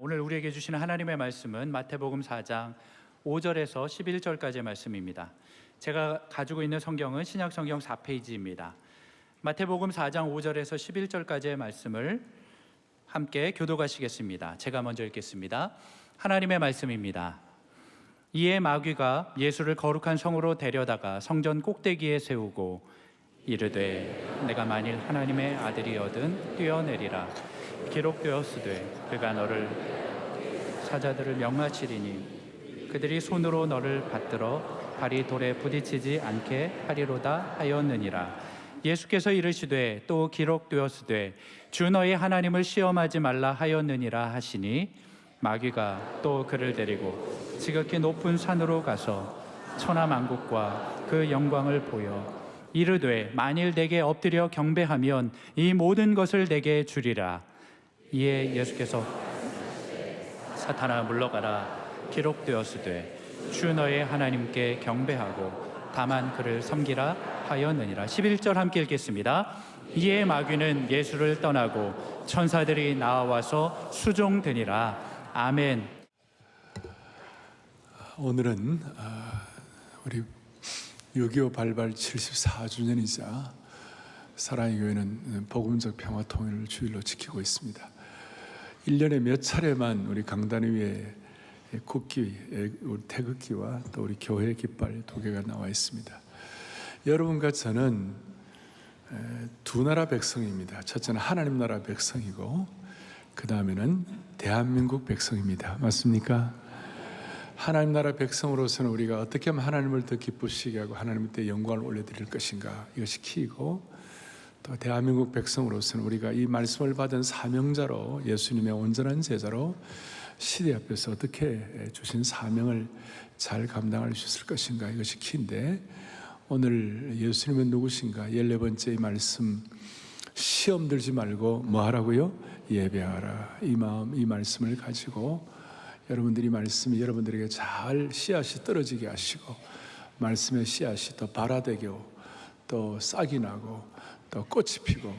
오늘 우리에게 주시는 하나님의 말씀은 마태복음 4장 5절에서 11절까지의 말씀입니다. 제가 가지고 있는 성경은 신약성경 4페이지입니다. 마태복음 4장 5절에서 11절까지의 말씀을 함께 교독하시겠습니다. 제가 먼저 읽겠습니다. 하나님의 말씀입니다. 이에 마귀가 예수를 거룩한 성으로 데려다가 성전 꼭대기에 세우고 이르되 내가 만일 하나님의 아들이거든 뛰어내리라. 기록되었으되 그가 너를 사자들을 명하시리니 그들이 손으로 너를 받들어 발이 돌에 부딪히지 않게 하리로다 하였느니라. 예수께서 이르시되 또 기록되었으되 주 너희 하나님을 시험하지 말라 하였느니라 하시니 마귀가 또 그를 데리고 지극히 높은 산으로 가서 천하만국과 그 영광을 보여 이르되 만일 내게 엎드려 경배하면 이 모든 것을 내게 주리라. 이에 예수께서 사탄아 물러가라. 기록되었으되 주 너의 하나님께 경배하고 다만 그를 섬기라 하였느니라. 11절 함께 읽겠습니다. 이에 마귀는 예수를 떠나고 천사들이 나와서 수종되니라. 아멘. 오늘은 우리 6.25 발발 74주년이자 사랑의 교회는 복음적 평화 통일을 주일로 지키고 있습니다. 1년에 몇 차례만 우리 강단 위에 국기, 우리 태극기와 또 우리 교회 깃발 2개가 나와 있습니다. 여러분과 저는 두 나라 백성입니다. 첫째는 하나님 나라 백성이고 그 다음에는 대한민국 백성입니다. 맞습니까? 하나님 나라 백성으로서는 우리가 어떻게 하면 하나님을 더 기쁘시게 하고 하나님께 영광을 올려드릴 것인가, 이것이 키이고, 또 대한민국 백성으로서는 우리가 이 말씀을 받은 사명자로, 예수님의 온전한 제자로 시대 앞에서 어떻게 주신 사명을 잘 감당할 수 있을 것인가, 이것이 키인데, 오늘 예수님은 누구신가 14번째 이 말씀, 시험 들지 말고 뭐 하라고요? 예배하라. 이 마음, 이 말씀을 가지고 여러분들이 말씀이 여러분들에게 잘 씨앗이 떨어지게 하시고, 말씀의 씨앗이 더 발아되고 또 싹이 나고 또 꽃이 피고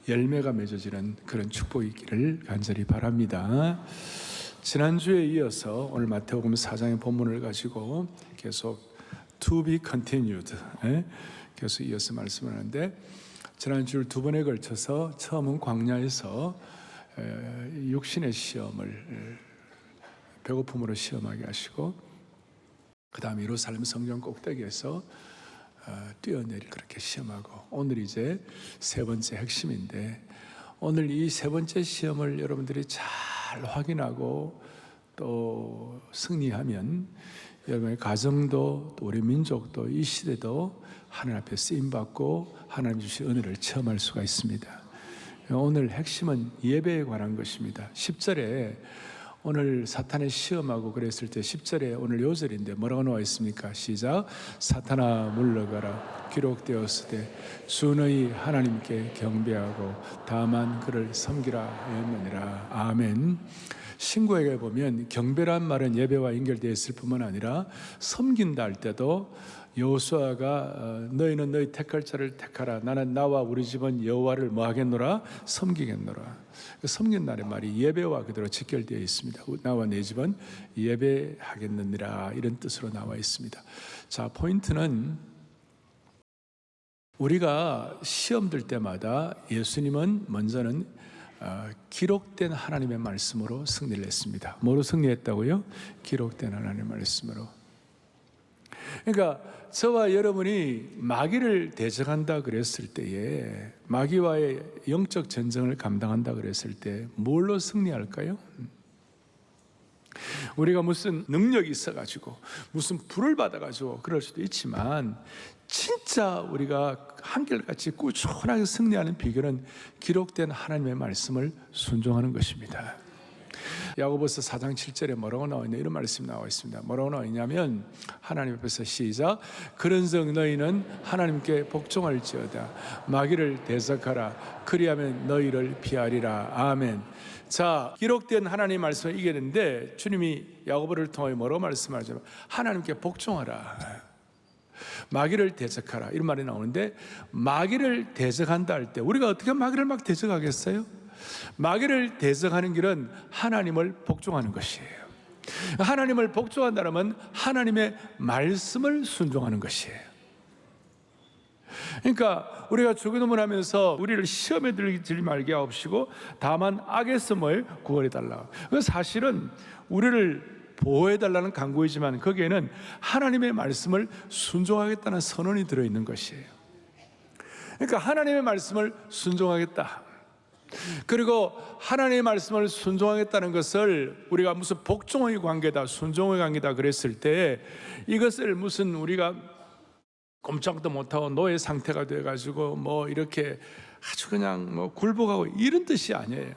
열매가 맺어지는 그런 축복이 있기를 간절히 바랍니다. 지난주에 이어서 오늘 마태복음 4장의 본문을 가지고 계속 To be continued, 계속 이어서 말씀을 하는데, 지난주를 2번에 걸쳐서 처음은 광야에서 육신의 시험을 배고픔으로 시험하게 하시고, 그 다음 예루살렘 성전 꼭대기에서 뛰어내릴 그렇게 시험하고, 오늘 이제 세 번째 핵심인데, 오늘 이 세 번째 시험을 여러분들이 잘 확인하고 또 승리하면 여러분의 가정도 또 우리 민족도 이 시대도 하나님 앞에 쓰임받고 하나님 주신 은혜를 체험할 수가 있습니다. 오늘 핵심은 예배에 관한 것입니다. 10절에 오늘 사탄의 시험하고 그랬을 때 10절에 오늘 요절인데 뭐라고 나와 있습니까? 시작. 사탄아 물러가라. 기록되었으되 주 너희 하나님께 경배하고 다만 그를 섬기라 하였느니라. 아멘. 신구에게 보면 경배란 말은 예배와 연결되어 있을 뿐만 아니라 섬긴다 할 때도 여호수아가 너희는 너희 택할 자를 택하라. 나는 나와 우리 집은 여호와를 뭐 하겠노라? 섬기겠노라. 섬긴다는 말이 예배와 그대로 직결되어 있습니다. 나와 내 집은 예배하겠느니라, 이런 뜻으로 나와 있습니다. 자, 포인트는 우리가 시험 들 때마다 예수님은 먼저는 기록된 하나님의 말씀으로 승리를 했습니다. 뭐로 승리했다고요? 기록된 하나님의 말씀으로. 그러니까 저와 여러분이 마귀를 대적한다 그랬을 때에, 마귀와의 영적 전쟁을 감당한다 그랬을 때 뭘로 승리할까요? 우리가 무슨 능력이 있어가지고 무슨 불을 받아가지고 그럴 수도 있지만, 진짜 우리가 한결같이 꾸준하게 승리하는 비결은 기록된 하나님의 말씀을 순종하는 것입니다. 야고보서 4장 7절에 뭐라고 나와 있냐, 이런 말씀이 나와 있습니다. 뭐라고 나와 있냐면, 하나님 앞에서 시작. 그런즉 너희는 하나님께 복종할지어다. 마귀를 대적하라. 그리하면 너희를 피하리라. 아멘. 자, 기록된 하나님의 말씀을 이기는데, 주님이 야고보를 통해 뭐라고 말씀하죠? 하나님께 복종하라. 마귀를 대적하라, 이런 말이 나오는데, 마귀를 대적한다 할 때 우리가 어떻게 마귀를 막 대적하겠어요? 마귀를 대적하는 길은 하나님을 복종하는 것이에요. 하나님을 복종한다면 하나님의 말씀을 순종하는 것이에요. 그러니까 우리가 주기도문 하면서 우리를 시험에 들지 말게 하옵시고 다만 악에서 뭘 구원해 달라. 그 사실은 우리를 보호해 달라는 간구이지만 거기에는 하나님의 말씀을 순종하겠다는 선언이 들어 있는 것이에요. 그러니까 하나님의 말씀을 순종하겠다. 그리고 하나님의 말씀을 순종하겠다는 것을 우리가 무슨 복종의 관계다, 순종의 관계다 그랬을 때 이것을 무슨 우리가 꼼짝도 못하고 노예 상태가 돼가지고 뭐 이렇게 아주 그냥 뭐 굴복하고 이런 뜻이 아니에요.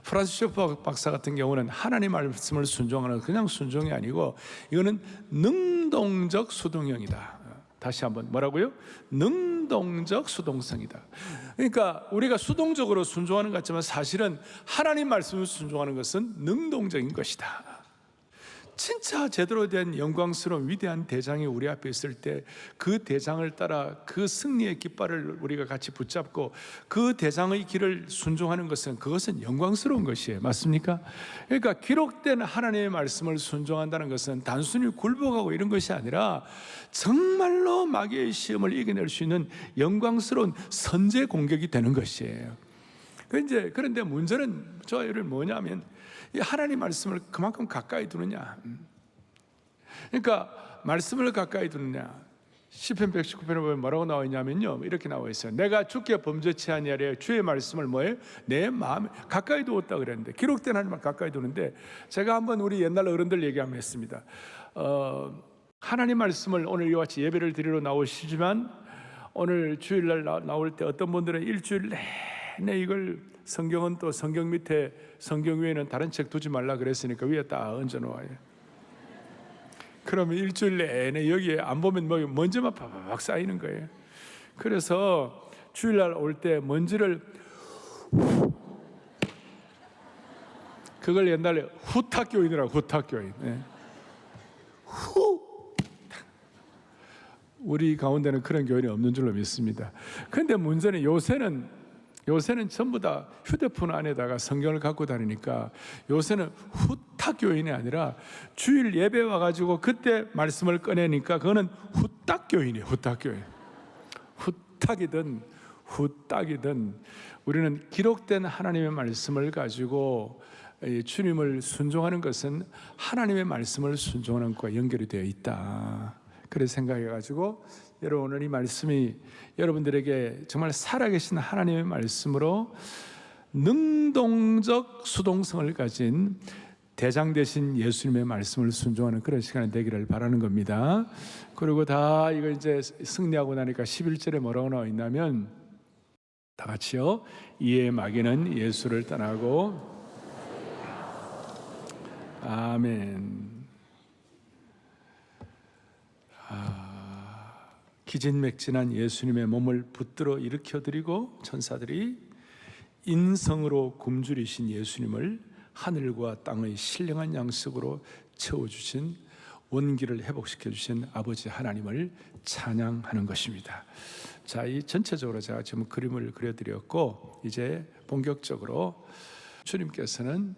프란시스 쇼퍼 박사 같은 경우는 하나님 말씀을 순종하는 그냥 순종이 아니고 이거는 능동적 수동형이다. 다시 한번 뭐라고요? 능동적 수동성이다. 그러니까 우리가 수동적으로 순종하는 것 같지만 사실은 하나님 말씀을 순종하는 것은 능동적인 것이다. 진짜 제대로 된 영광스러운 위대한 대장이 우리 앞에 있을 때 그 대장을 따라 그 승리의 깃발을 우리가 같이 붙잡고 그 대장의 길을 순종하는 것은 그것은 영광스러운 것이에요. 맞습니까? 그러니까 기록된 하나님의 말씀을 순종한다는 것은 단순히 굴복하고 이런 것이 아니라 정말로 마귀의 시험을 이겨낼 수 있는 영광스러운 선제 공격이 되는 것이에요. 그런데 문제는 저희를 뭐냐면 이 하나님 말씀을 그만큼 가까이 두느냐. 그러니까 말씀을 가까이 두느냐. 시편 119편에 보면 뭐라고 나와 있냐면요, 이렇게 나와 있어요. 내가 주께 범죄치 아니하려 주의 말씀을 뭐예요? 내 마음에 가까이 두었다 그랬는데, 기록된 하나님을 가까이 두는데, 제가 한번 우리 옛날 어른들 얘기 한번 했습니다. 하나님 말씀을 오늘 이와 같이 예배를 드리러 나오시지만 오늘 주일날 나올 때 어떤 분들은 일주일 내내 이걸 성경은 또 성경 밑에 성경 위에는 다른 책 두지 말라 그랬으니까 위에 딱 얹어 놓아요. 그러면 일주일 내내 여기에 안 보면 뭐 먼지만 바바박 쌓이는 거예요. 그래서 주일날 올 때 먼지를 그걸 옛날에 후탁교인이라고 후탁교인. 네. 우리 가운데는 그런 교인이 없는 줄로 믿습니다. 그런데 문제는 요새는 전부 다 휴대폰 안에다가 성경을 갖고 다니니까 요새는 후딱 교인이 아니라 주일 예배 와가지고 그때 말씀을 꺼내니까 그거는 후딱 교인이에요. 후딱 교인. 후딱이든 후딱이든 우리는 기록된 하나님의 말씀을 가지고 주님을 순종하는 것은 하나님의 말씀을 순종하는 것과 연결이 되어 있다. 그래서 생각해가지고 여러분 오늘 이 말씀이 여러분들에게 정말 살아계신 하나님의 말씀으로 능동적 수동성을 가진 대장 되신 예수님의 말씀을 순종하는 그런 시간이 되기를 바라는 겁니다. 그리고 다 이거 이제 승리하고 나니까 11절에 뭐라고 나와 있냐면 다 같이요. 이에 마귀는 예수를 떠나고 아멘. 기진맥진한 예수님의 몸을 붙들어 일으켜드리고 천사들이 인성으로 굶주리신 예수님을 하늘과 땅의 신령한 양식으로 채워주신 원기를 회복시켜주신 아버지 하나님을 찬양하는 것입니다. 자, 이 전체적으로 제가 지금 그림을 그려드렸고 이제 본격적으로 주님께서는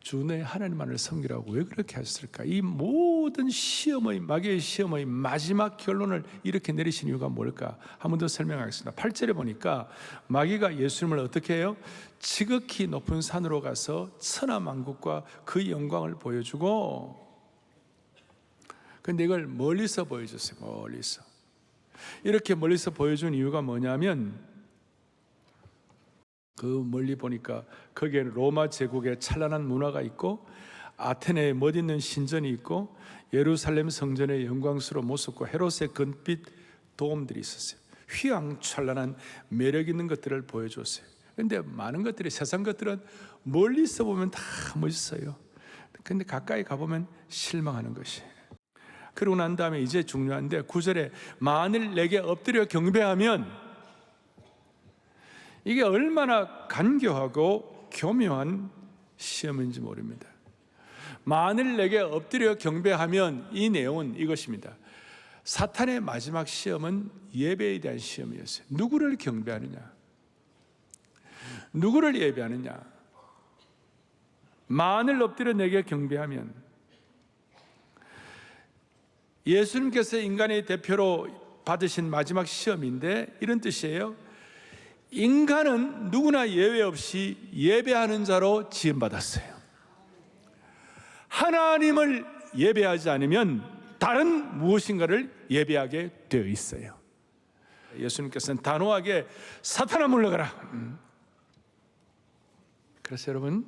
주의 하나님만을 섬기라고 왜 그렇게 하셨을까? 이 모든 시험의 마귀의 시험의 마지막 결론을 이렇게 내리신 이유가 뭘까? 한 번 더 설명하겠습니다. 8절에 보니까 마귀가 예수님을 어떻게 해요? 지극히 높은 산으로 가서 천하만국과 그 영광을 보여주고, 근데 이걸 멀리서 보여줬어요. 멀리서. 이렇게 멀리서 보여준 이유가 뭐냐면 그 멀리 보니까 거기에 로마 제국의 찬란한 문화가 있고 아테네에 멋있는 신전이 있고 예루살렘 성전의 영광스러운 모습과 헤롯의 금빛 도움들이 있었어요. 휘황찬란한 매력 있는 것들을 보여줬어요. 그런데 많은 것들이 세상 것들은 멀리서 보면 다 멋있어요. 그런데 가까이 가보면 실망하는 것이에요. 그러고 난 다음에 이제 중요한데 9절에 만일 내게 엎드려 경배하면, 이게 얼마나 간교하고 교묘한 시험인지 모릅니다. 만일 내게 엎드려 경배하면, 이 내용은 이것입니다. 사탄의 마지막 시험은 예배에 대한 시험이었어요. 누구를 경배하느냐? 누구를 예배하느냐? 만을 엎드려 내게 경배하면. 예수님께서 인간의 대표로 받으신 마지막 시험인데 이런 뜻이에요. 인간은 누구나 예외 없이 예배하는 자로 지음받았어요. 하나님을 예배하지 않으면 다른 무엇인가를 예배하게 되어 있어요. 예수님께서는 단호하게 사탄아 물러가라. 그래서 여러분,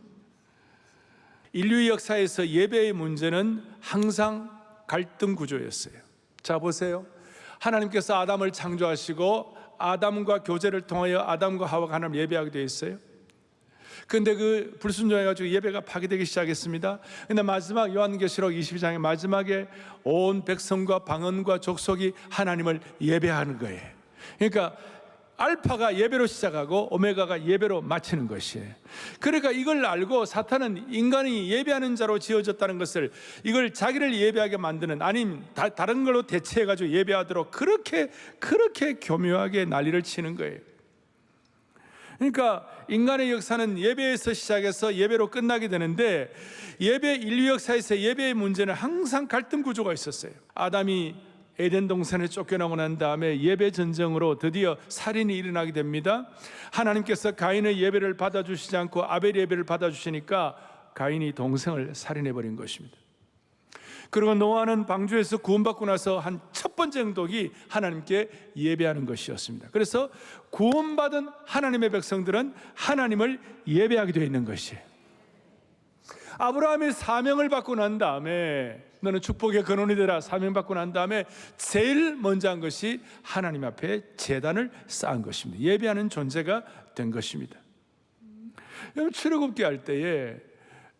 인류의 역사에서 예배의 문제는 항상 갈등 구조였어요. 자, 보세요. 하나님께서 아담을 창조하시고 아담과 교제를 통하여 아담과 하와가 하나님 예배하게 되어 있어요. 그런데 그 불순종해가지고 예배가 파괴되기 시작했습니다. 그런데 마지막 요한계시록 22장의 마지막에 온 백성과 방언과 족속이 하나님을 예배하는 거예요. 그러니까 알파가 예배로 시작하고 오메가가 예배로 마치는 것이에요. 그러니까 이걸 알고 사탄은 인간이 예배하는 자로 지어졌다는 것을, 이걸 자기를 예배하게 만드는, 아니면 다른 걸로 대체해가지고 예배하도록 그렇게 교묘하게 난리를 치는 거예요. 그러니까 인간의 역사는 예배에서 시작해서 예배로 끝나게 되는데, 인류 역사에서 예배의 문제는 항상 갈등 구조가 있었어요. 아담이 에덴 동산에 쫓겨나고 난 다음에 예배 전쟁으로 드디어 살인이 일어나게 됩니다. 하나님께서 가인의 예배를 받아주시지 않고 아벨의 예배를 받아주시니까 가인이 동생을 살인해버린 것입니다. 그리고 노아는 방주에서 구원받고 나서 한 첫 번째 행동이 하나님께 예배하는 것이었습니다. 그래서 구원받은 하나님의 백성들은 하나님을 예배하게 되어 있는 것이에요. 아브라함이 사명을 받고 난 다음에, 너는 축복의 근원이 되라 사명받고 난 다음에 제일 먼저 한 것이 하나님 앞에 제단을 쌓은 것입니다. 예배하는 존재가 된 것입니다. 여러분, 출애굽기 할 때에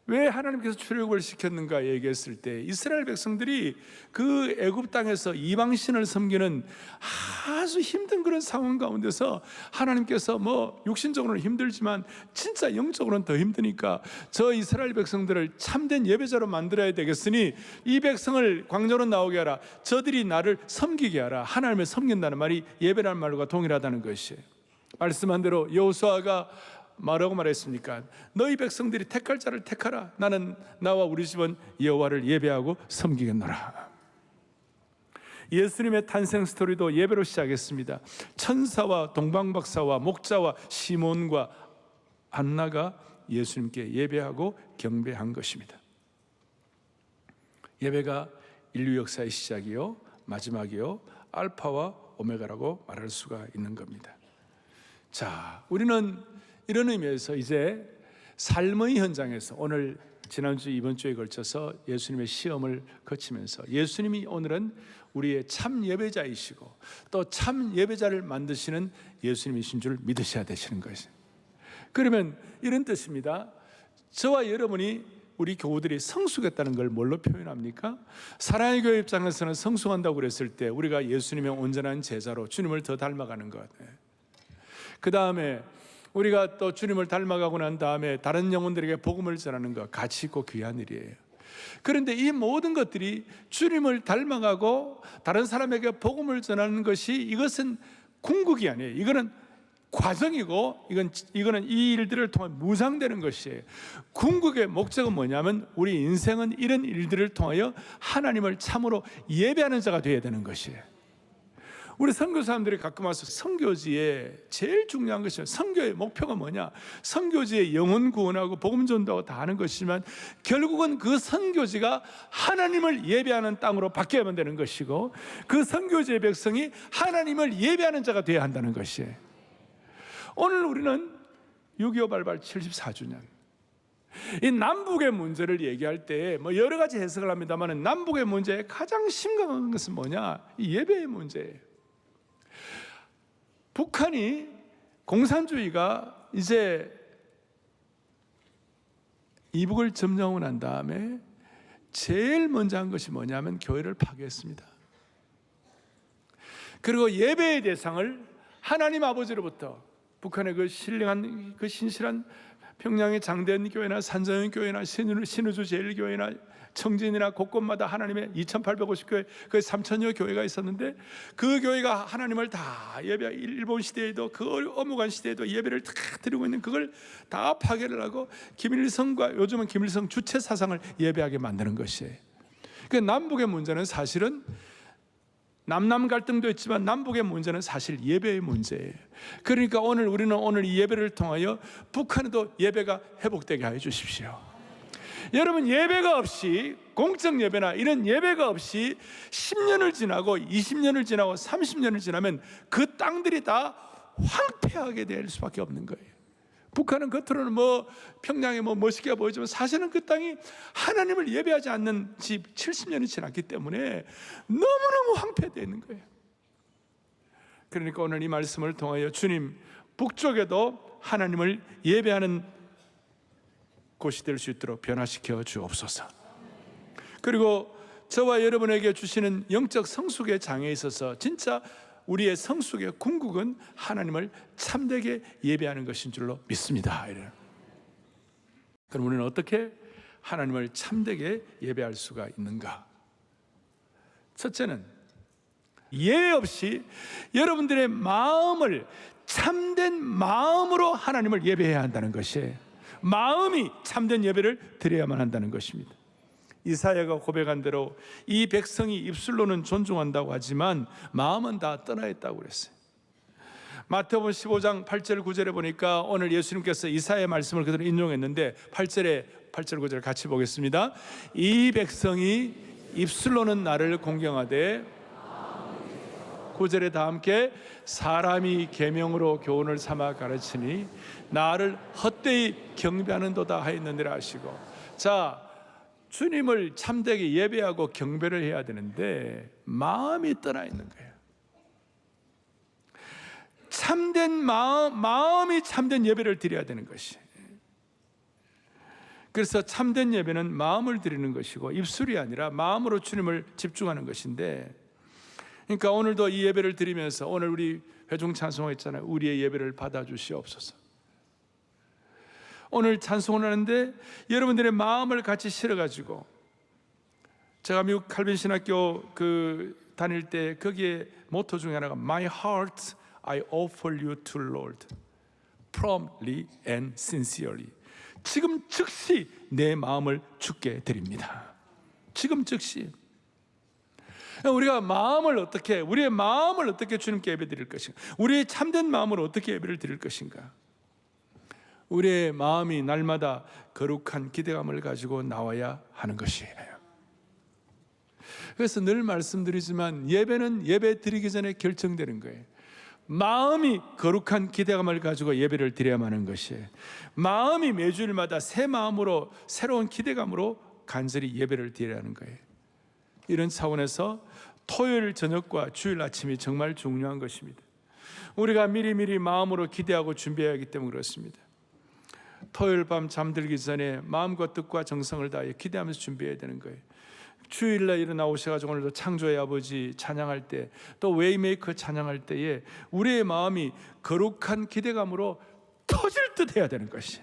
왜 하나님께서 출애굽을 시켰는가 얘기했을 때, 이스라엘 백성들이 그 애굽 땅에서 이방신을 섬기는 아주 힘든 그런 상황 가운데서 하나님께서 뭐 육신적으로는 힘들지만 진짜 영적으로는 더 힘드니까 저 이스라엘 백성들을 참된 예배자로 만들어야 되겠으니 이 백성을 광야로 나오게 하라, 저들이 나를 섬기게 하라. 하나님을 섬긴다는 말이 예배라는 말과 동일하다는 것이에요. 말씀한 대로 여호수아가 뭐라고 말했습니까? 너희 백성들이 택할 자를 택하라. 나는 나와 우리 집은 여호와를 예배하고 섬기겠노라. 예수님의 탄생 스토리도 예배로 시작했습니다. 천사와 동방박사와 목자와 시몬과 안나가 예수님께 예배하고 경배한 것입니다. 예배가 인류 역사의 시작이요 마지막이요 알파와 오메가라고 말할 수가 있는 겁니다. 자, 우리는 이런 의미에서 이제 삶의 현장에서 오늘 지난주 이번 주에 걸쳐서 예수님의 시험을 거치면서 예수님이 오늘은 우리의 참 예배자이시고 또 참 예배자를 만드시는 예수님이신 줄 믿으셔야 되시는 것이에요. 그러면 이런 뜻입니다. 저와 여러분이, 우리 교우들이 성숙했다는 걸 뭘로 표현합니까? 사랑의 교회 입장에서는 성숙한다고 그랬을 때 우리가 예수님의 온전한 제자로 주님을 더 닮아가는 것. 그 다음에 우리가 또 주님을 닮아가고 난 다음에 다른 영혼들에게 복음을 전하는 것, 가치 있고 귀한 일이에요. 그런데 이 모든 것들이 주님을 닮아가고 다른 사람에게 복음을 전하는 것이, 이것은 궁극이 아니에요. 이거는 과정이고 이거는 이 일들을 통해 무상되는 것이에요. 궁극의 목적은 뭐냐면 우리 인생은 이런 일들을 통하여 하나님을 참으로 예배하는 자가 되어야 되는 것이에요. 우리 선교 사람들이 가끔 와서 선교지에 제일 중요한 것이, 선교의 목표가 뭐냐? 선교지에 영혼 구원하고 복음 전도하고 다 하는 것이지만 결국은 그 선교지가 하나님을 예배하는 땅으로 바뀌어야만 되는 것이고, 그 선교지의 백성이 하나님을 예배하는 자가 되어야 한다는 것이에요. 오늘 우리는 6.25 발발 74주년, 이 남북의 문제를 얘기할 때 뭐 여러 가지 해석을 합니다만, 남북의 문제의 가장 심각한 것은 뭐냐? 이 예배의 문제예요. 북한이, 공산주의가 이제 이북을 점령하고 난 다음에 제일 먼저 한 것이 뭐냐면 교회를 파괴했습니다. 그리고 예배의 대상을 하나님 아버지로부터, 북한의 그 신령한, 그 신실한 평양의 장대교회나 산정교회나 신우주 제일교회나 청진이나 곳곳마다 하나님의 2850교회, 그 3000여 교회가 있었는데 그 교회가 하나님을 다 예배, 일본 시대에도 그 어무관 시대에도 예배를 다 드리고 있는 그걸 다 파괴를 하고 김일성과 요즘은 김일성 주체 사상을 예배하게 만드는 것이에요. 그 남북의 문제는 사실은 남남 갈등도 있지만 남북의 문제는 사실 예배의 문제예요. 그러니까 우리는 오늘 이 예배를 통하여 북한에도 예배가 회복되게 하여 주십시오. 여러분, 예배가 없이, 공적 예배나 이런 예배가 없이 10년을 지나고 20년을 지나고 30년을 지나면 그 땅들이 다 황폐하게 될 수밖에 없는 거예요. 북한은 겉으로는 평양에 멋있게 보이지만 사실은 그 땅이 하나님을 예배하지 않는 지 70년이 지났기 때문에 너무너무 황폐되어 있는 거예요. 그러니까 오늘 이 말씀을 통하여 주님, 북쪽에도 하나님을 예배하는 곳이 될 수 있도록 변화시켜 주옵소서. 그리고 저와 여러분에게 주시는 영적 성숙의 장에 있어서 진짜 우리의 성숙의 궁극은 하나님을 참되게 예배하는 것인 줄로 믿습니다. 그럼 우리는 어떻게 하나님을 참되게 예배할 수가 있는가? 첫째는 예외 없이 여러분들의 마음을 참된 마음으로 하나님을 예배해야 한다는 것이에요. 마음이 참된 예배를 드려야만 한다는 것입니다. 이사야가 고백한 대로 이 백성이 입술로는 존중한다고 하지만 마음은 다 떠나 있다고 그랬어요. 마태복음 15장 8절 9절에 보니까 오늘 예수님께서 이사야의 말씀을 그대로 인용했는데 8절 9절을 같이 보겠습니다. 이 백성이 입술로는 나를 공경하되 9절에 다 함께 사람이 계명으로 교훈을 삼아 가르치니 나를 헛되이 경배하는도다 하였느니라 하시고, 자, 주님을 참되게 예배하고 경배를 해야 되는데 마음이 떠나 있는 거예요. 참된 마음이 참된 예배를 드려야 되는 것이. 그래서 참된 예배는 마음을 드리는 것이고 입술이 아니라 마음으로 주님을 집중하는 것인데, 그러니까 오늘도 이 예배를 드리면서 오늘 우리 회중 찬송했잖아요. 우리의 예배를 받아주시옵소서. 오늘 찬송을 하는데 여러분들의 마음을 같이 실어가지고, 제가 미국 칼빈 신학교 다닐 때 거기에 모토 중에 하나가 My heart I offer you to Lord promptly and sincerely. 지금 즉시 내 마음을 주께 드립니다. 지금 즉시. 우리가 우리의 마음을 어떻게 주님께 예배 드릴 것인가? 우리의 참된 마음으로 어떻게 예배를 드릴 것인가? 우리의 마음이 날마다 거룩한 기대감을 가지고 나와야 하는 것이에요. 그래서 늘 말씀드리지만 예배는 예배 드리기 전에 결정되는 거예요. 마음이 거룩한 기대감을 가지고 예배를 드려야만 하는 것이에요. 마음이 매주일마다 새 마음으로 새로운 기대감으로 간절히 예배를 드려야 하는 거예요. 이런 차원에서 토요일 저녁과 주일 아침이 정말 중요한 것입니다. 우리가 미리미리 마음으로 기대하고 준비해야 하기 때문에 그렇습니다. 토요일 밤 잠들기 전에 마음과 뜻과 정성을 다해 기대하면서 준비해야 되는 거예요. 주일날 일어나 오셔가지고 오늘도 창조의 아버지 찬양할 때, 또 웨이메이커 찬양할 때에 우리의 마음이 거룩한 기대감으로 터질 듯 해야 되는 것이.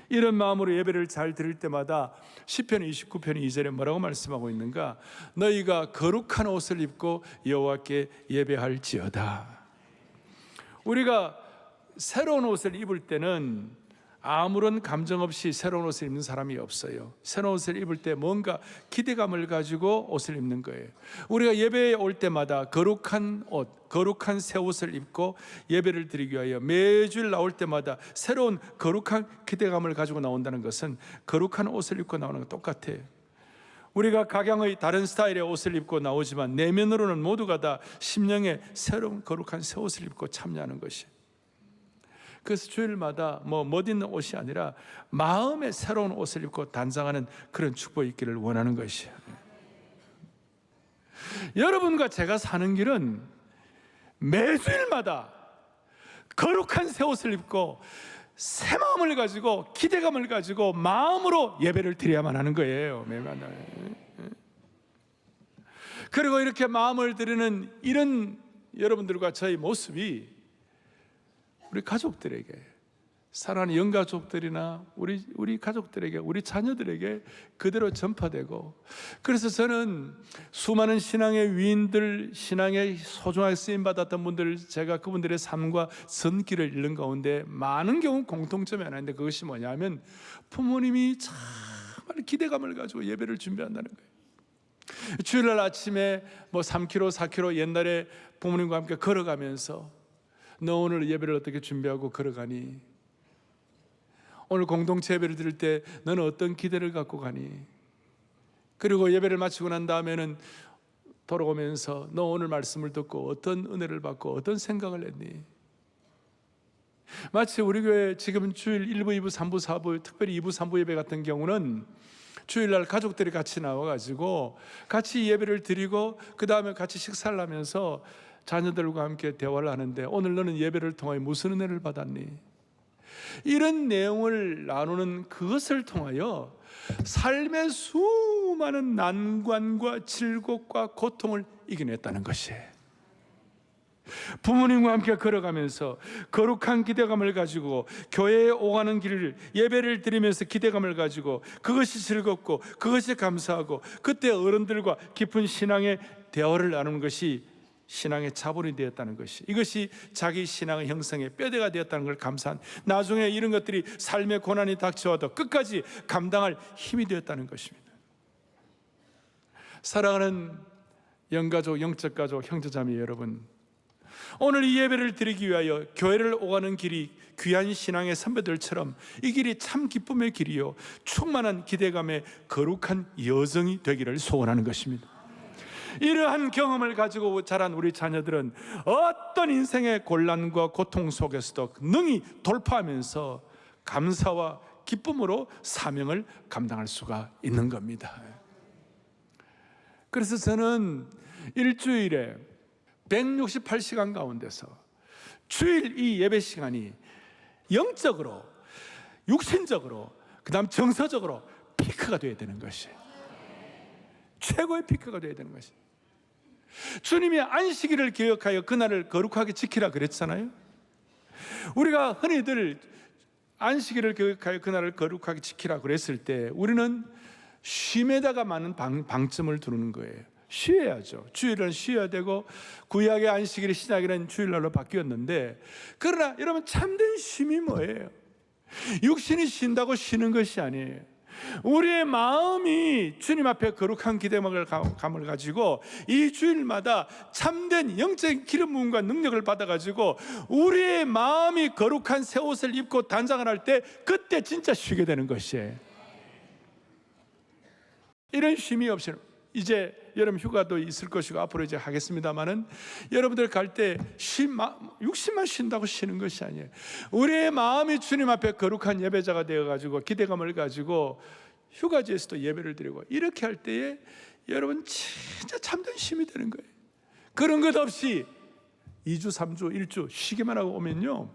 이런 마음으로 예배를 잘 드릴 때마다 시편 29편 2절에 뭐라고 말씀하고 있는가? 너희가 거룩한 옷을 입고 여호와께 예배할지어다. 우리가 새로운 옷을 입을 때는 아무런 감정 없이 새로운 옷을 입는 사람이 없어요. 새로운 옷을 입을 때 뭔가 기대감을 가지고 옷을 입는 거예요. 우리가 예배에 올 때마다 거룩한 옷, 거룩한 새 옷을 입고 예배를 드리기 위하여 매주일 나올 때마다 새로운 거룩한 기대감을 가지고 나온다는 것은 거룩한 옷을 입고 나오는 것 똑같아요. 우리가 각양의 다른 스타일의 옷을 입고 나오지만 내면으로는 모두가 다 심령의 새로운 거룩한 새 옷을 입고 참여하는 것이에요. 그래서 주일마다 멋있는 옷이 아니라 마음의 새로운 옷을 입고 단장하는 그런 축복이 있기를 원하는 것이에요. 여러분과 제가 사는 길은 매주일마다 거룩한 새 옷을 입고 새 마음을 가지고 기대감을 가지고 마음으로 예배를 드려야만 하는 거예요. 매일마다. 그리고 이렇게 마음을 드리는 이런 여러분들과 저의 모습이 우리 가족들에게, 사랑하는 영가족들이나 우리 가족들에게, 우리 자녀들에게 그대로 전파되고, 그래서 저는 수많은 신앙의 위인들, 신앙에 소중하게 쓰임받았던 분들, 제가 그분들의 삶과 선기를 읽는 가운데 많은 경우 공통점이 하나 있는데, 그것이 뭐냐면 부모님이 정말 기대감을 가지고 예배를 준비한다는 거예요. 주일날 아침에 3km, 4km 옛날에 부모님과 함께 걸어가면서 너 오늘 예배를 어떻게 준비하고 걸어가니? 오늘 공동체 예배를 드릴 때 너는 어떤 기대를 갖고 가니? 그리고 예배를 마치고 난 다음에는 돌아오면서 너 오늘 말씀을 듣고 어떤 은혜를 받고 어떤 생각을 했니? 마치 우리 교회 지금 주일 1부, 2부, 3부, 4부, 특별히 2부, 3부 예배 같은 경우는 주일날 가족들이 같이 나와가지고 같이 예배를 드리고 그 다음에 같이 식사를 하면서 자녀들과 함께 대화를 하는데, 오늘 너는 예배를 통하여 무슨 은혜를 받았니? 이런 내용을 나누는 그것을 통하여 삶의 수많은 난관과 질곡과 고통을 이겨냈다는 것이에요. 부모님과 함께 걸어가면서 거룩한 기대감을 가지고 교회에 오가는 길을, 예배를 드리면서 기대감을 가지고 그것이 즐겁고 그것이 감사하고, 그때 어른들과 깊은 신앙의 대화를 나누는 것이 신앙의 자본이 되었다는 것이, 이것이 자기 신앙의 형성의 뼈대가 되었다는 걸 감사한, 나중에 이런 것들이 삶의 고난이 닥쳐와도 끝까지 감당할 힘이 되었다는 것입니다. 사랑하는 영가족, 영적 가족, 형제자매 여러분, 오늘 이 예배를 드리기 위하여 교회를 오가는 길이 귀한 신앙의 선배들처럼 이 길이 참 기쁨의 길이요 충만한 기대감의 거룩한 여정이 되기를 소원하는 것입니다. 이러한 경험을 가지고 자란 우리 자녀들은 어떤 인생의 곤란과 고통 속에서도 능히 돌파하면서 감사와 기쁨으로 사명을 감당할 수가 있는 겁니다. 그래서 저는 일주일에 168시간 가운데서 주일 이 예배 시간이 영적으로, 육신적으로, 그 다음 정서적으로 피크가 되어야 되는 것이에요. 최고의 피크가 되어야 되는 것이에요. 주님이 안식일을 기억하여 그날을 거룩하게 지키라 그랬잖아요. 우리가 흔히들 안식일을 기억하여 그날을 거룩하게 지키라 그랬을 때 우리는 쉼에다가 많은 방점을 두는 거예요. 쉬어야죠. 주일은 쉬어야 되고 구약의 안식일의 시작이라는 주일날로 바뀌었는데, 그러나 여러분, 참된 쉼이 뭐예요? 육신이 쉰다고 쉬는 것이 아니에요. 우리의 마음이 주님 앞에 거룩한 기대감을 가지고 이 주일마다 참된 영적인 기름 부음과 능력을 받아가지고 우리의 마음이 거룩한 새 옷을 입고 단장을 할 때, 그때 진짜 쉬게 되는 것이에요. 이런 쉼이 없이는, 이제 여름 휴가도 있을 것이고 앞으로 이제 하겠습니다만은, 여러분들 갈 때 육신만 쉰다고 쉬는 것이 아니에요. 우리의 마음이 주님 앞에 거룩한 예배자가 되어가지고 기대감을 가지고 휴가지에서도 예배를 드리고, 이렇게 할 때에 여러분 진짜 참된 쉼이 되는 거예요. 그런 것 없이 2주, 3주, 1주 쉬기만 하고 오면요,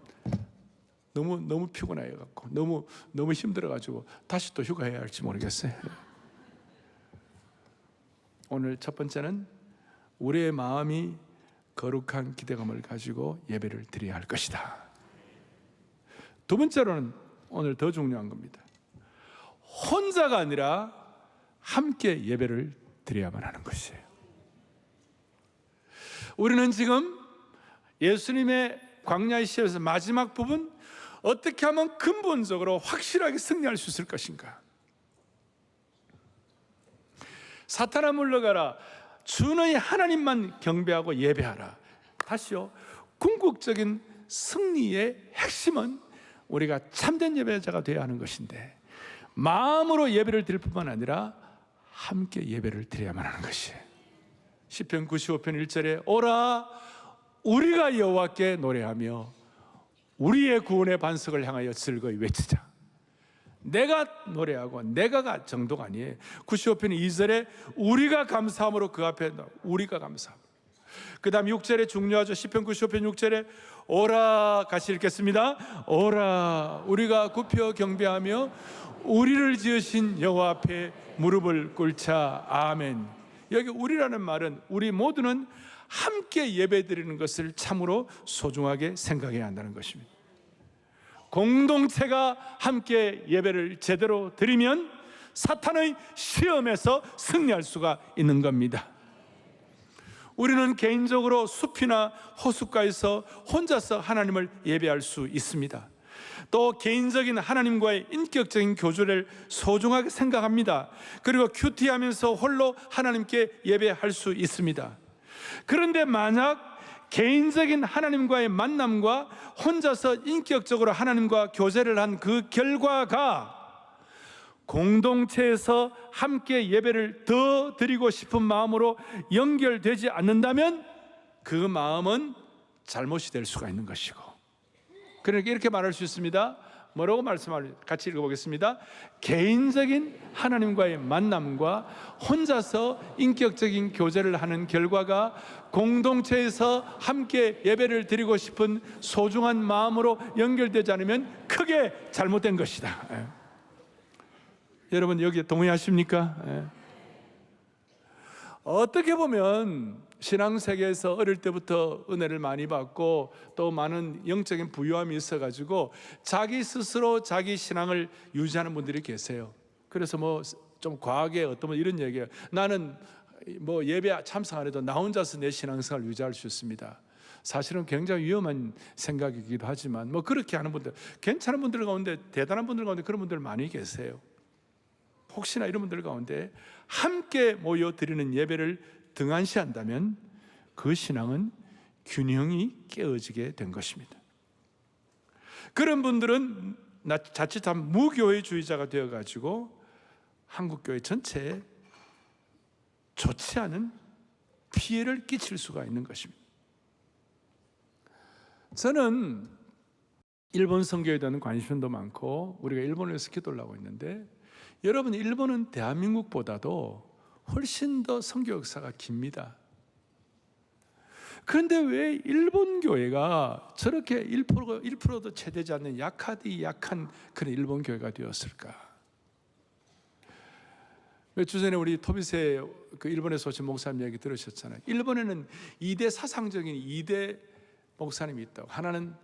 너무 피곤해갖고 너무 힘들어가지고 다시 또 휴가해야 할지 모르겠어요. 오늘 첫 번째는 우리의 마음이 거룩한 기대감을 가지고 예배를 드려야 할 것이다. 두 번째로는 오늘 더 중요한 겁니다. 혼자가 아니라 함께 예배를 드려야만 하는 것이에요. 우리는 지금 예수님의 광야의 시에서 마지막 부분, 어떻게 하면 근본적으로 확실하게 승리할 수 있을 것인가? 사탄아 물러가라, 주의 하나님만 경배하고 예배하라. 다시요, 궁극적인 승리의 핵심은 우리가 참된 예배자가 되어야 하는 것인데, 마음으로 예배를 드릴 뿐만 아니라 함께 예배를 드려야만 하는 것이에요. 시편 95편 1절에 오라 우리가 여호와께 노래하며 우리의 구원의 반석을 향하여 즐거이 외치자. 내가 노래하고 내가가 정도가 아니에요. 95편 2절에 우리가 감사함으로 그 앞에, 우리가 감사함. 그 다음 6절에 중요하죠. 시편 95편 6절에 오라, 같이 읽겠습니다. 오라 우리가 굽혀 경배하며 우리를 지으신 여호와 앞에 무릎을 꿇자. 아멘. 여기 우리라는 말은 우리 모두는 함께 예배드리는 것을 참으로 소중하게 생각해야 한다는 것입니다. 공동체가 함께 예배를 제대로 드리면 사탄의 시험에서 승리할 수가 있는 겁니다. 우리는 개인적으로 숲이나 호숫가에서 혼자서 하나님을 예배할 수 있습니다. 또 개인적인 하나님과의 인격적인 교제를 소중하게 생각합니다. 그리고 큐티하면서 홀로 하나님께 예배할 수 있습니다. 그런데 만약 개인적인 하나님과의 만남과 혼자서 인격적으로 하나님과 교제를 한 그 결과가 공동체에서 함께 예배를 더 드리고 싶은 마음으로 연결되지 않는다면 그 마음은 잘못이 될 수가 있는 것이고, 그러니까 이렇게 말할 수 있습니다. 뭐라고 말씀할, 같이 읽어보겠습니다. 개인적인 하나님과의 만남과 혼자서 인격적인 교제를 하는 결과가 공동체에서 함께 예배를 드리고 싶은 소중한 마음으로 연결되지 않으면 크게 잘못된 것이다. 여러분 여기에 동의하십니까? 어떻게 보면 신앙세계에서 어릴 때부터 은혜를 많이 받고 또 많은 영적인 부유함이 있어가지고 자기 스스로 자기 신앙을 유지하는 분들이 계세요. 그래서 뭐 좀 과하게 어떤 분 이런 얘기해요. 나는 뭐 예배 참석 안 해도 나 혼자서 내 신앙생활을 유지할 수 있습니다. 사실은 굉장히 위험한 생각이기도 하지만 뭐 그렇게 하는 분들, 괜찮은 분들 가운데, 대단한 분들 가운데 그런 분들 많이 계세요. 혹시나 이런 분들 가운데 함께 모여 드리는 예배를 등한시한다면 그 신앙은 균형이 깨어지게 된 것입니다. 그런 분들은 자칫하면 무교회주의자가 되어가지고 한국교회 전체에 좋지 않은 피해를 끼칠 수가 있는 것입니다. 저는 일본 선교에 대한 관심도 많고 우리가 일본을 스키돌라고 있는데, 여러분 일본은 대한민국보다도 훨씬 더 선교 역사가 깁니다. 그런데 왜 일본 교회가 저렇게 1%도 채 되지 않는 약한 그런 일본 교회가 되었을까? 몇 주 전에 우리 토비세 그 일본에서 오신 목사님 얘기 들으셨잖아요. 일본에는 2대 사상적인 2대 목사님이 있다고. 하나는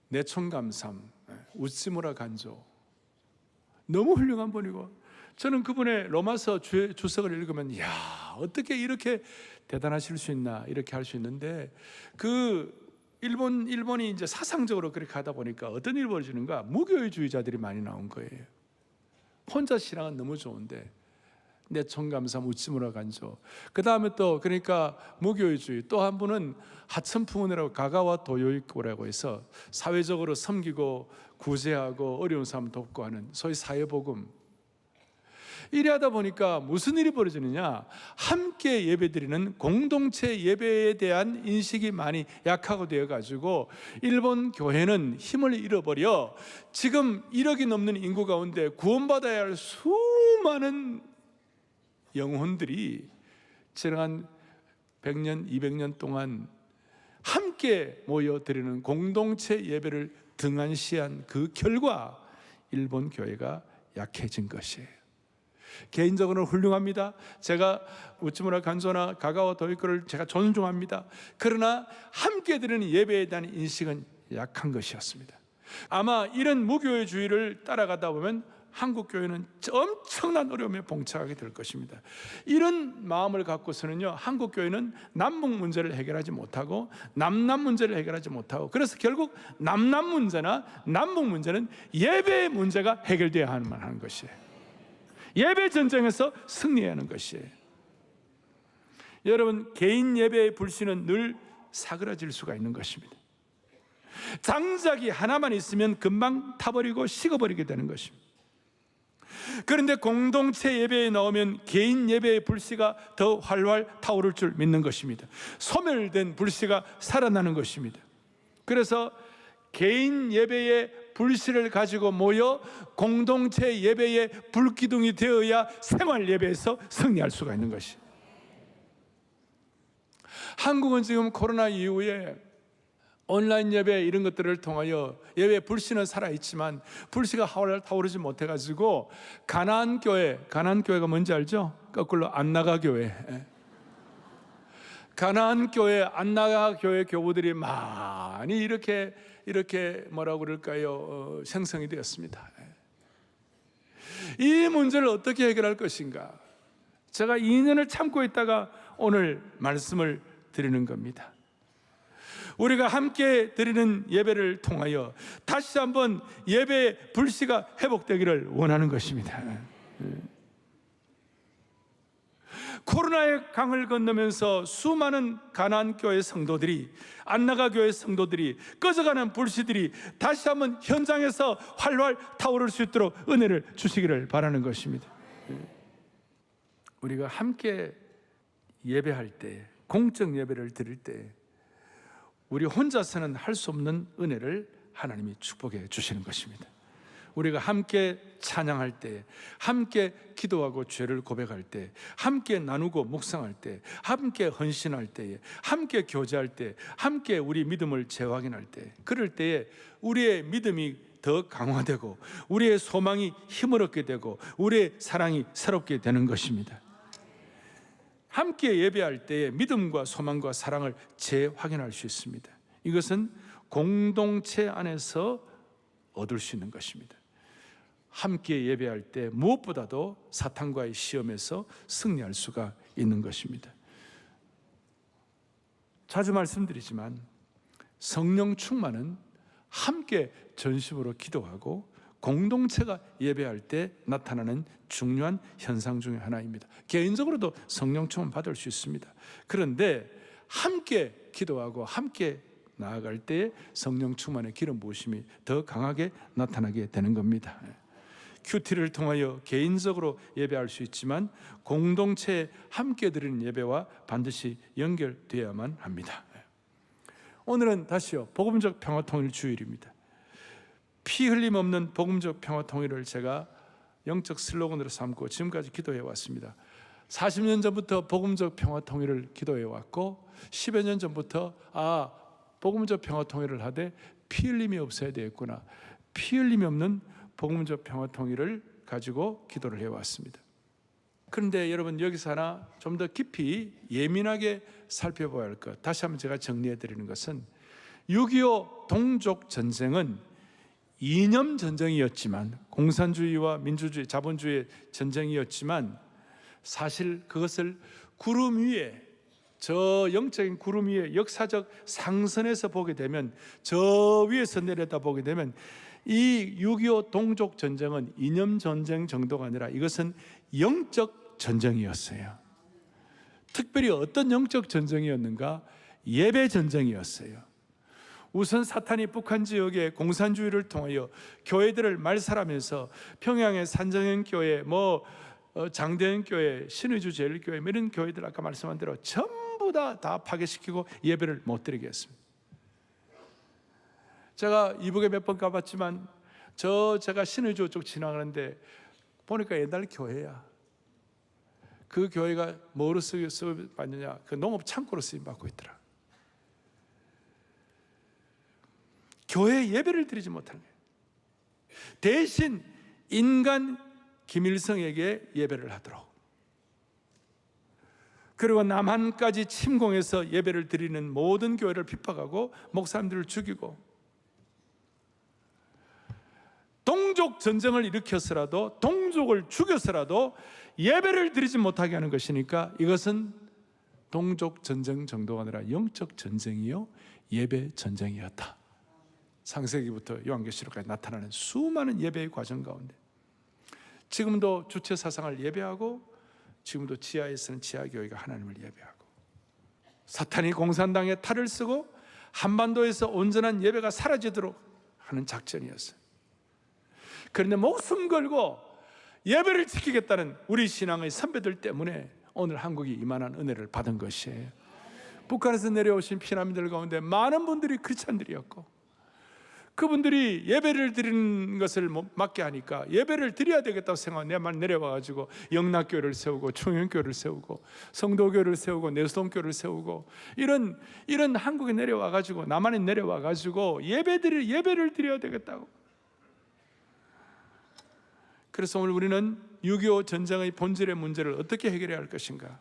내촌감삼, 우찌무라 간조. 너무 훌륭한 분이고, 저는 그분의 로마서 주석을 읽으면 이야, 어떻게 이렇게 대단하실 수 있나 이렇게 할 수 있는데, 그 일본이 이제 사상적으로 그렇게 하다 보니까 어떤 일이 벌어지는가? 무교회주의자들이 많이 나온 거예요. 혼자 신앙은 너무 좋은데 내촌감삼 우찌무라 간조. 그 다음에 또 그러니까 무교회주의. 또 한 분은 하천풍운이라고 가가와 도요이코라고 해서 사회적으로 섬기고 구제하고 어려운 사람 돕고 하는 소위 사회복음. 이래 하다 보니까 무슨 일이 벌어지느냐, 함께 예배드리는 공동체 예배에 대한 인식이 많이 약하고 되어가지고 일본 교회는 힘을 잃어버려 지금 1억이 넘는 인구 가운데 구원받아야 할 수많은 영혼들이 지난 100년, 200년 동안 함께 모여드리는 공동체 예배를 등한시한 그 결과 일본 교회가 약해진 것이에요. 개인적으로는 훌륭합니다. 제가 우찌무라 간조나 가가와 도이코를 제가 존중합니다. 그러나 함께 드리는 예배에 대한 인식은 약한 것이었습니다. 아마 이런 무교회주의를 따라가다 보면 한국 교회는 엄청난 어려움에 봉착하게 될 것입니다. 이런 마음을 갖고서는요, 한국 교회는 남북 문제를 해결하지 못하고 남남 문제를 해결하지 못하고, 그래서 결국 남남 문제나 남북 문제는 예배의 문제가 해결되어야 하는 것이에요. 예배 전쟁에서 승리해야 하는 것이에요. 여러분, 개인 예배의 불신은 늘 사그라질 수가 있는 것입니다. 장작이 하나만 있으면 금방 타버리고 식어버리게 되는 것입니다. 그런데 공동체 예배에 나오면 개인 예배의 불씨가 더 활활 타오를 줄 믿는 것입니다. 소멸된 불씨가 살아나는 것입니다. 그래서 개인 예배의 불씨를 가지고 모여 공동체 예배의 불기둥이 되어야 생활 예배에서 승리할 수가 있는 것이. 한국은 지금 코로나 이후에 온라인 예배 이런 것들을 통하여 예배 불씨는 살아있지만 불씨가 활활 타오르지 못해가지고 가나안 교회가 뭔지 알죠? 거꾸로 안나가 교회. 가나안 교회, 안나가 교회 교우들이 많이 이렇게 이렇게 뭐라고 그럴까요? 생성이 되었습니다. 이 문제를 어떻게 해결할 것인가? 제가 2년을 참고 있다가 오늘 말씀을 드리는 겁니다. 우리가 함께 드리는 예배를 통하여 다시 한번 예배의 불씨가 회복되기를 원하는 것입니다. 코로나의 강을 건너면서 수많은 가나안 교회 성도들이, 안나가 교회 성도들이, 꺼져가는 불씨들이 다시 한번 현장에서 활활 타오를 수 있도록 은혜를 주시기를 바라는 것입니다. 우리가 함께 예배할 때, 공적 예배를 드릴 때 우리 혼자서는 할 수 없는 은혜를 하나님이 축복해 주시는 것입니다. 우리가 함께 찬양할 때, 함께 기도하고 죄를 고백할 때, 함께 나누고 묵상할 때, 함께 헌신할 때에, 함께 교제할 때, 함께 우리 믿음을 재확인할 때, 그럴 때에 우리의 믿음이 더 강화되고 우리의 소망이 힘을 얻게 되고 우리의 사랑이 새롭게 되는 것입니다. 함께 예배할 때에 믿음과 소망과 사랑을 재확인할 수 있습니다. 이것은 공동체 안에서 얻을 수 있는 것입니다. 함께 예배할 때 무엇보다도 사탄과의 시험에서 승리할 수가 있는 것입니다. 자주 말씀드리지만 성령 충만은 함께 전심으로 기도하고 공동체가 예배할 때 나타나는 중요한 현상 중에 하나입니다. 개인적으로도 성령 충만 받을 수 있습니다. 그런데 함께 기도하고 함께 나아갈 때 성령 충만의 기름 부으심이 더 강하게 나타나게 되는 겁니다. 큐티를 통하여 개인적으로 예배할 수 있지만 공동체에 함께 드리는 예배와 반드시 연결되어야만 합니다. 오늘은 다시요, 복음적 평화통일 주일입니다. 피 흘림 없는 복음적 평화통일을 제가 영적 슬로건으로 삼고 지금까지 기도해 왔습니다. 40년 전부터 복음적 평화통일을 기도해 왔고 10여 년 전부터 복음적 평화통일을 하되 피 흘림이 없어야 되겠구나, 피 흘림이 없는 복음적 평화통일을 가지고 기도를 해왔습니다. 그런데 여러분, 여기서 하나 좀 더 깊이 예민하게 살펴봐야 할 것, 다시 한번 제가 정리해 드리는 것은 6.25 동족 전쟁은 이념 전쟁이었지만, 공산주의와 민주주의, 자본주의의 전쟁이었지만 사실 그것을 구름 위에, 저 영적인 구름 위에 역사적 상선에서 보게 되면, 저 위에서 내려다 보게 되면 이 6.25 동족 전쟁은 이념 전쟁 정도가 아니라 이것은 영적 전쟁이었어요. 특별히 어떤 영적 전쟁이었는가? 예배 전쟁이었어요. 우선 사탄이 북한 지역의 공산주의를 통하여 교회들을 말살하면서 평양의 산정현교회, 장대현교회, 신의주 제일교회, 이런 교회들 아까 말씀한 대로 전부 다 파괴시키고 예배를 못 드리게 했습니다. 제가 이북에 몇 번 가봤지만 제가 신의주 쪽 지나가는데 보니까 옛날 교회야. 그 교회가 뭐로 쓰임받느냐? 그 농업 창고로 쓰임받고 있더라. 교회에 예배를 드리지 못하는 거예요. 대신 인간 김일성에게 예배를 하도록, 그리고 남한까지 침공해서 예배를 드리는 모든 교회를 핍박하고 목사님들을 죽이고 동족 전쟁을 일으켜서라도, 동족을 죽여서라도 예배를 드리지 못하게 하는 것이니까 이것은 동족 전쟁 정도가 아니라 영적 전쟁이요, 예배 전쟁이었다. 창세기부터 요한계시록까지 나타나는 수많은 예배의 과정 가운데 지금도 주체 사상을 예배하고, 지금도 지하에서는 지하교회가 하나님을 예배하고, 사탄이 공산당에 탈을 쓰고 한반도에서 온전한 예배가 사라지도록 하는 작전이었어요. 그런데 목숨 걸고 예배를 지키겠다는 우리 신앙의 선배들 때문에 오늘 한국이 이만한 은혜를 받은 것이에요. 북한에서 내려오신 피난민들 가운데 많은 분들이 크리스찬들이었고, 그분들이 예배를 드리는 것을 막게 하니까 예배를 드려야 되겠다고 생각하고 내만 내려와가지고 영락교회를 세우고 충현교회를 세우고 성도교회를 세우고 내수동교회를 세우고 이런 한국에 내려와가지고, 남한에 내려와가지고 예배를 드려야 되겠다고. 그래서 오늘 우리는 6.25 전쟁의 본질의 문제를 어떻게 해결해야 할 것인가?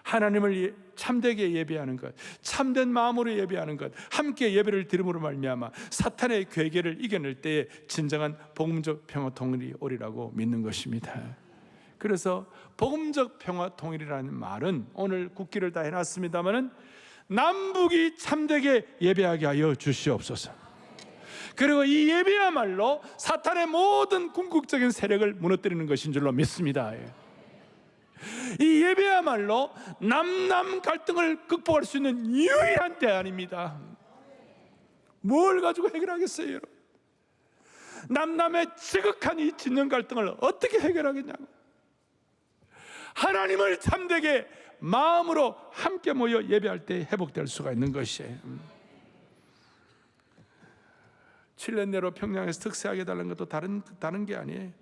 하나님을 참되게 예배하는 것, 참된 마음으로 예배하는 것, 함께 예배를 드림으로 말미암아 사탄의 괴계를 이겨낼 때에 진정한 복음적 평화 통일이 오리라고 믿는 것입니다. 그래서 복음적 평화 통일이라는 말은 오늘 국기를 다 해놨습니다마는 남북이 참되게 예배하게 하여 주시옵소서. 그리고 이 예배야말로 사탄의 모든 궁극적인 세력을 무너뜨리는 것인 줄로 믿습니다. 이 예배야말로 남남 갈등을 극복할 수 있는 유일한 대안입니다. 뭘 가지고 해결하겠어요, 여러분? 남남의 지극한 이 진영 갈등을 어떻게 해결하겠냐고. 하나님을 참되게 마음으로 함께 모여 예배할 때 회복될 수가 있는 것이에요. 7년 내로 평양에서 특세하게 달라는 것도 다른 게 아니에요.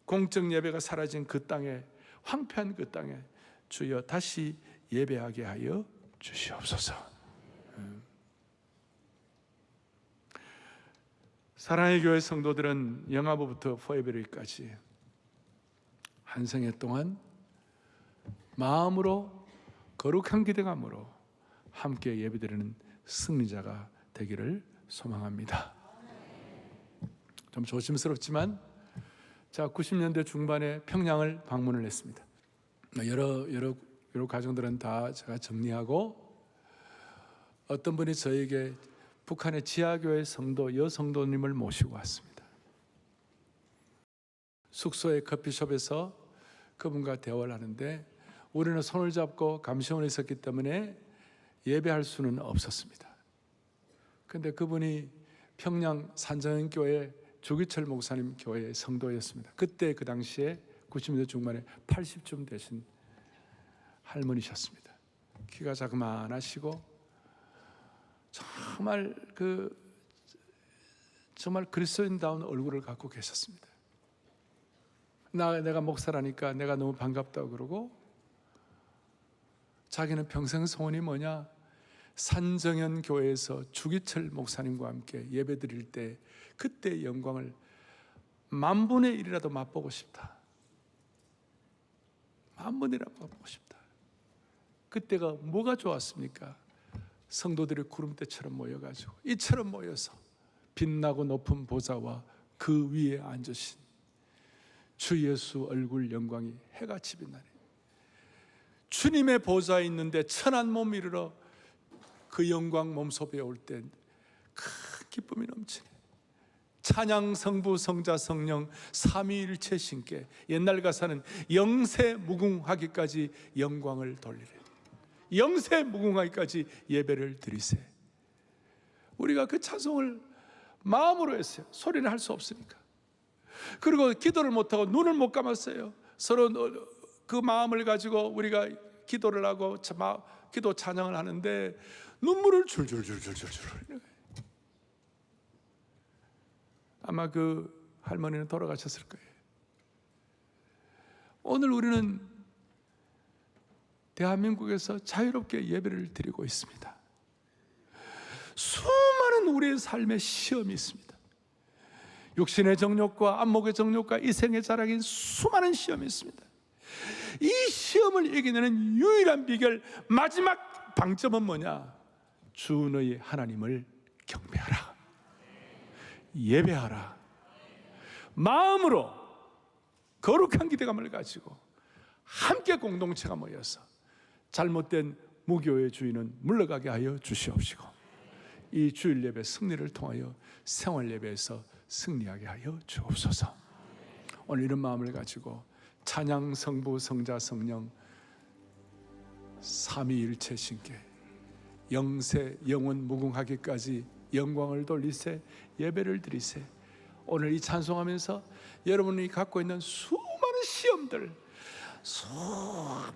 공적 예배가 사라진 그 땅에, 황폐한 그 땅에 주여 다시 예배하게 하여 주시옵소서. 사랑의 교회 성도들은 영아부부터 포에베리까지 한 생애 동안 마음으로 거룩한 기대감으로 함께 예배드리는 승리자가 되기를 소망합니다. 좀 조심스럽지만 90년대 중반에 평양을 방문을 했습니다. 여러 가정들은 다 제가 정리하고, 어떤 분이 저에게 북한의 지하교회 성도 여성도님을 모시고 왔습니다. 숙소의 커피숍에서 그분과 대화를 하는데 우리는 손을 잡고 감시원에 있었기 때문에 예배할 수는 없었습니다. 근데 그분이 평양 산정교회 조기철 목사님 교회의 성도였습니다. 그때 그 당시에 90년대 중반에 80쯤 되신 할머니셨습니다. 키가 자그마하시고 정말 그리스도인다운 얼굴을 갖고 계셨습니다. 내가 목사라니까 내가 너무 반갑다고 그러고, 자기는 평생 소원이 뭐냐, 산정현 교회에서 주기철 목사님과 함께 예배드릴 때 그때 영광을 10,000분의 1이라도 맛보고 싶다. 10,000분이라도 맛보고 싶다. 그때가 뭐가 좋았습니까? 성도들이 구름대처럼 모여가지고 이처럼 모여서 빛나고 높은 보좌와 그 위에 앉으신 주 예수 얼굴 영광이 해같이 빛나네. 주님의 보좌에 있는데 천한 몸 이르러 그 영광 몸소 배울 때 큰 기쁨이 넘치네. 찬양 성부 성자 성령 삼위일체 신께, 옛날 가사는 영세 무궁하기까지 영광을 돌리래. 영세 무궁하기까지 예배를 드리세. 우리가 그 찬송을 마음으로 했어요. 소리는 할 수 없으니까. 그리고 기도를 못하고 눈을 못 감았어요. 서로 그 마음을 가지고 우리가 기도를 하고 기도 찬양을 하는데 눈물을 줄줄줄줄줄줄. 아마 그 할머니는 돌아가셨을 거예요. 오늘 우리는 대한민국에서 자유롭게 예배를 드리고 있습니다. 수많은 우리의 삶의 시험이 있습니다. 육신의 정욕과 안목의 정욕과 이생의 자랑인 수많은 시험이 있습니다. 이 시험을 이겨내는 유일한 비결, 마지막 방점은 뭐냐? 주 너희 하나님을 경배하라, 예배하라. 마음으로 거룩한 기대감을 가지고 함께 공동체가 모여서 잘못된 무교의 주인은 물러가게 하여 주시옵시고, 이 주일 예배 승리를 통하여 생활 예배에서 승리하게 하여 주옵소서. 오늘 이런 마음을 가지고 찬양 성부 성자 성령 삼위일체 신께 영세 영원 무궁하기까지 영광을 돌리세, 예배를 드리세. 오늘 이 찬송하면서 여러분이 갖고 있는 수많은 시험들,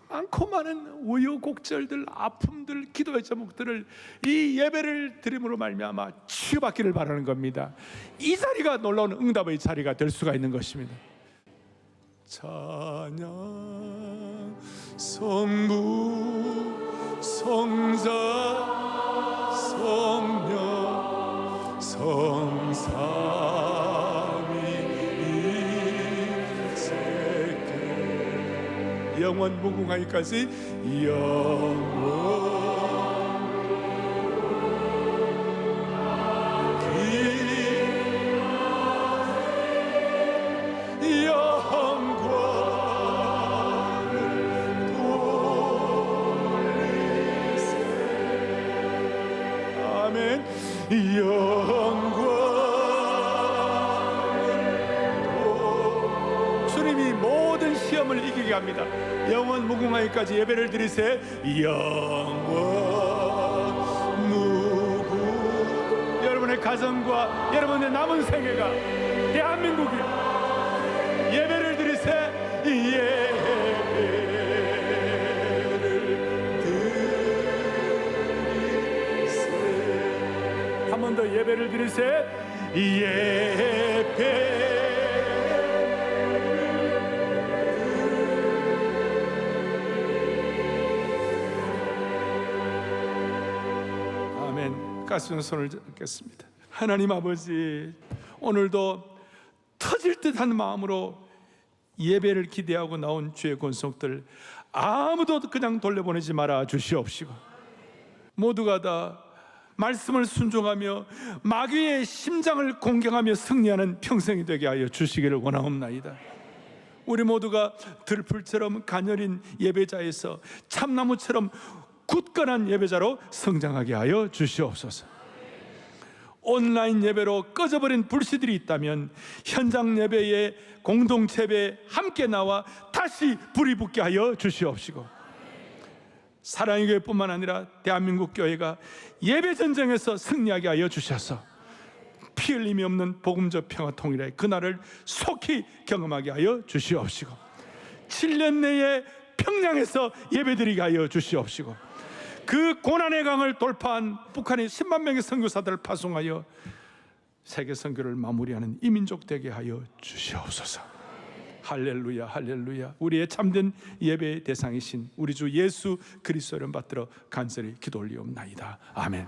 많고 많은 우여곡절들, 아픔들, 기도의 제목들을 이 예배를 드림으로 말미암아 치유받기를 바라는 겁니다. 이 자리가 놀라운 응답의 자리가 될 수가 있는 것입니다. 찬양 성부 성자 성령 성삼위일체께 영원 무궁하기까지 영원 주님이 모든 시험을 이기게 합니다. 영원 무궁하기까지 예배를 드리세. 영원 무궁. 여러분의 가정과 여러분의 남은 생애가 대한민국이 예배를 드리세. 한 번 더 예배를 드리세. 예배. 아멘. 가슴에 손을 잡겠습니다. 하나님 아버지, 오늘도 터질 듯한 마음으로 예배를 기대하고 나온 주의 권속들 아무도 그냥 돌려보내지 말아 주시옵시고, 모두가 다 말씀을 순종하며 마귀의 심장을 공경하며 승리하는 평생이 되게 하여 주시기를 원하옵나이다. 우리 모두가 들풀처럼 가녀린 예배자에서 참나무처럼 굳건한 예배자로 성장하게 하여 주시옵소서. 온라인 예배로 꺼져버린 불씨들이 있다면 현장 예배에 공동체 예배에 함께 나와 다시 불이 붙게 하여 주시옵시고, 사랑의 교회뿐만 아니라 대한민국 교회가 예배 전쟁에서 승리하게 하여 주셔서 피 흘림이 없는 복음적 평화 통일의 그날을 속히 경험하게 하여 주시옵시고, 7년 내에 평양에서 예배드리게 하여 주시옵시고, 그 고난의 강을 돌파한 북한의 10만 명의 선교사들을 파송하여 세계 선교를 마무리하는 이민족 되게 하여 주시옵소서. 할렐루야, 할렐루야. 우리의 참된 예배의 대상이신 우리 주 예수 그리스도를 받들어 간절히 기도 올리옵나이다. 아멘.